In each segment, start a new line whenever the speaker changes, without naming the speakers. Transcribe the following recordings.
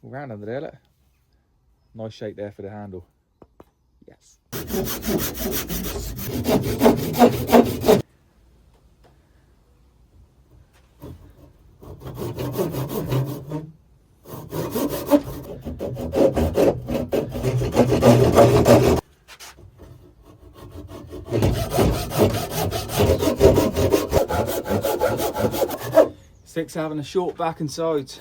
All round under there, look. Nice shape there for the handle. Yes. Stick's having a short back and sides.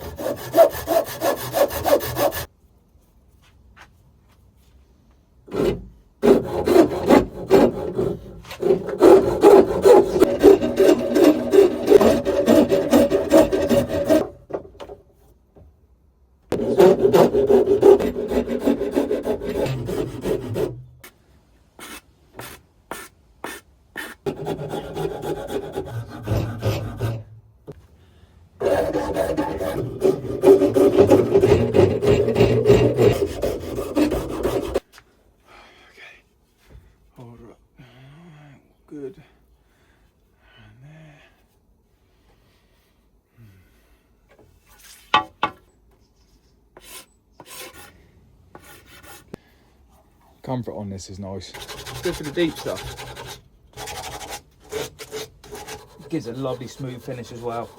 Good. And there. Comfort on this is nice. Good for the deep stuff. Gives a lovely smooth finish as well.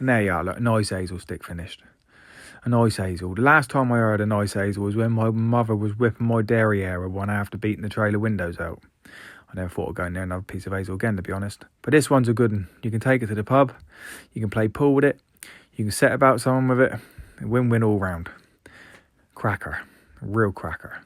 And there you are, look, a nice hazel stick finished. A nice hazel. The last time I heard a nice hazel was when my mother was whipping my derriere one after beating the trailer windows out. I never thought of going there another piece of hazel again, to be honest. But this one's a good one. You can take it to the pub. You can play pool with it. You can set about someone with it. Win-win all round. Cracker. A real cracker.